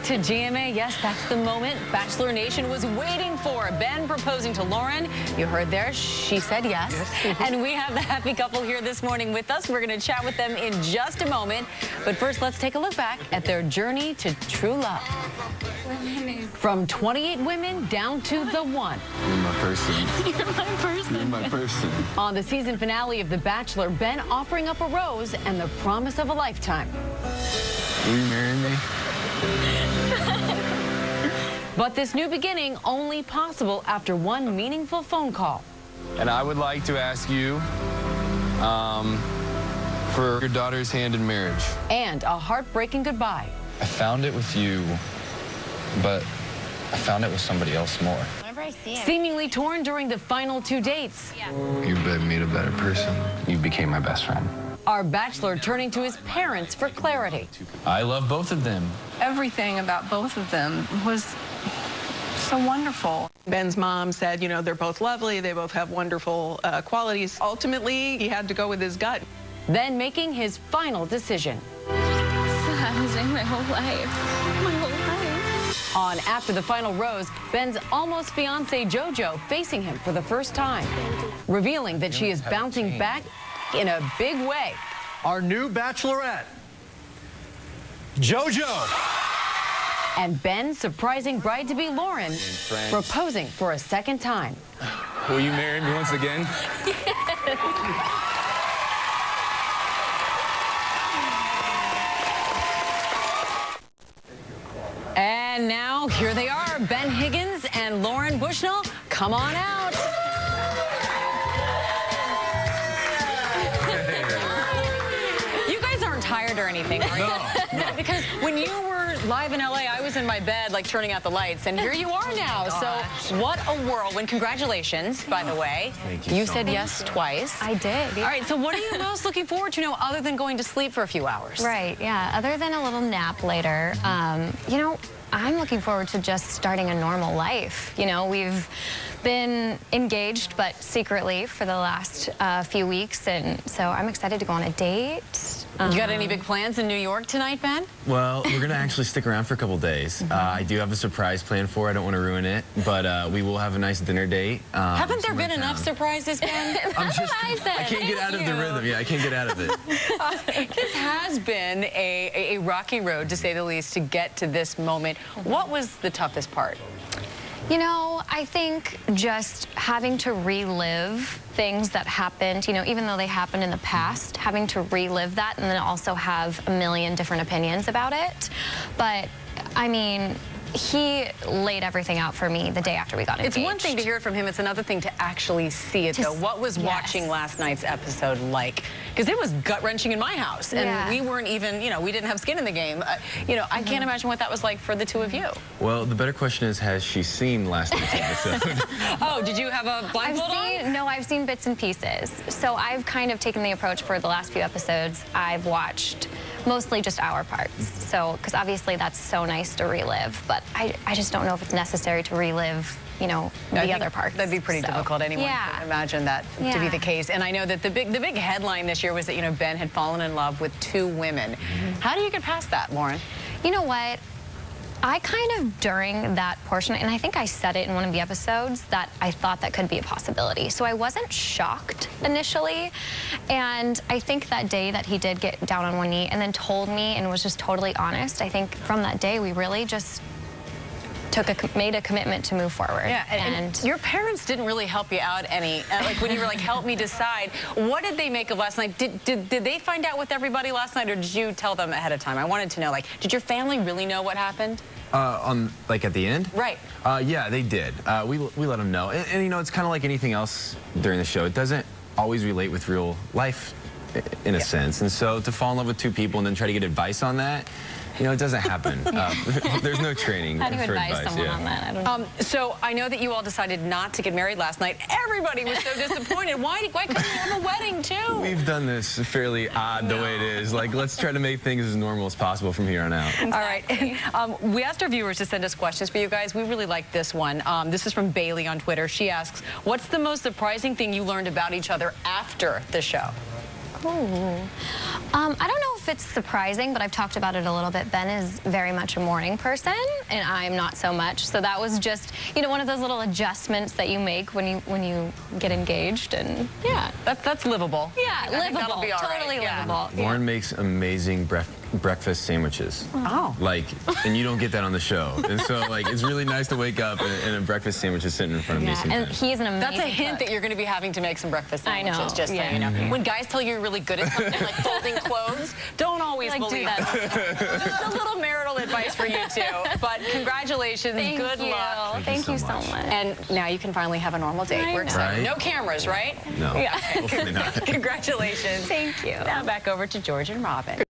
to GMA. Yes, that's the moment Bachelor Nation was waiting for. Ben proposing to Lauren. You heard there, she said yes. And we have the happy couple here this morning with us. We're going to chat with them in just a moment. But first, let's take a look back at their journey to true love. From 28 women down to the one. You're my person. You're my person. You're my person. On the season finale of The Bachelor, Ben offering up a rose and the promise of a lifetime. Will you marry me? But this new beginning only possible after one meaningful phone call. And I would like to ask you for your daughter's hand in marriage. And a heartbreaking goodbye. I found it with you, but I found it with somebody else more. Whenever I see it. Seemingly torn during the final two dates. You made me a better person. You became my best friend. Our Bachelor turning to his parents for clarity. I love both of them. Everything about both of them was so wonderful. Ben's mom said, you know, they're both lovely, they both have wonderful qualities. Ultimately, he had to go with his gut. Then making his final decision. Losing my whole life. My whole life. On After the Final Rose, Ben's almost fiancé JoJo facing him for the first time, revealing that she is bouncing back in a big way. Our new bachelorette, JoJo. And Ben surprising bride-to-be Lauren proposing for a second time. Will you marry me once again? And now, here they are, Ben Higgins and Lauren Bushnell. Come on out. You guys aren't tired or anything, are you? No. Because when you were live in LA, I was in my bed, like, turning out the lights, and here you are now. So, what a whirlwind. Congratulations, by the way. Thank you. You said yes twice. I did. All right, so what are you most looking forward to now, other than going to sleep for a few hours? Right, yeah. Other than a little nap later, you know, I'm looking forward to just starting a normal life. You know, we've been engaged, but secretly for the last few weeks, and so I'm excited to go on a date. You got any big plans in New York tonight, Ben? Well, we're going to actually stick around for a couple days. I do have a surprise planned for. I don't want to ruin it, but we will have a nice dinner date. Haven't there been enough surprises, Ben? I can't get out of the rhythm. Yeah, I can't get out of it. This has been a rocky road, to say the least, to get to this moment. What was the toughest part? You know, I think just having to relive things that happened, you know, even though they happened in the past, having to relive that and then also have a million different opinions about it. But, I mean, he laid everything out for me the day after we got engaged. It's one thing to hear it from him. It's another thing to actually see it, though. What was watching last night's episode like? Because it was gut-wrenching in my house, and we weren't even, you know, we didn't have skin in the game. You know, I can't imagine what that was like for the two of you. Well, the better question is, has she seen last night's episode? Oh, did you have a blindfold on? No, I've seen bits and pieces. So I've kind of taken the approach for the last few episodes. I've watched mostly just our parts. So, because obviously that's so nice to relive, but I just don't know if it's necessary to relive, you know, the other parts. That'd be pretty difficult. Anyone can imagine that to be the case. And I know that the big headline this year was that, you know, Ben had fallen in love with two women. How do you get past that, Lauren? You know what? I kind of, during that portion, and I think I said it in one of the episodes, that I thought that could be a possibility. So I wasn't shocked initially. And I think that day that he did get down on one knee and then told me and was just totally honest, I think from that day we really just made a commitment to move forward. Yeah, and your parents didn't really help you out any, like when you were like, help me decide. What did they make of last night? Did they find out with everybody last night, or did you tell them ahead of time? I wanted to know, like, did your family really know what happened? Like at the end? Right. Yeah, they did. We let them know. And you know, it's kind of like anything else during the show. It doesn't always relate with real life in a sense. And so to fall in love with two people and then try to get advice on that, you know, it doesn't happen. There's no training for advice. How do you advise someone on that? I don't know. So I know that you all decided not to get married last night. Everybody was so disappointed. Why couldn't you have a wedding too? We've done this fairly odd the way it is. Like, let's try to make things as normal as possible from here on out. Exactly. All right. We asked our viewers to send us questions for you guys. We really like this one. This is from Bailey on Twitter. She asks, what's the most surprising thing you learned about each other after the show? Ooh. I don't know if it's surprising, but I've talked about it a little bit. Ben is very much a morning person, and I'm not so much. So that was just, you know, one of those little adjustments that you make when you get engaged, and Yeah, that's livable. yeah, I think that'll livable, be all right, totally yeah. livable. Lauren makes amazing breakfast sandwiches. Oh. Like, and you don't get that on the show. And so, like, it's really nice to wake up and a breakfast sandwich is sitting in front of me Yeah, and sometimes. he's an amazing That's a hint cook. that you're going to be having to make some breakfast I know, sandwiches, just yeah. so you know. When guys tell you you're really good at something, like folding clothes, don't always Like, do believe that. them. Just a little marital advice for you, too. But congratulations, Thank good you. luck. Thank you so so much. much. And now you can finally have a normal date. I We're excited. know. No cameras, right? No, Yeah. hopefully not. Congratulations. Thank you. Now back over to George and Robin.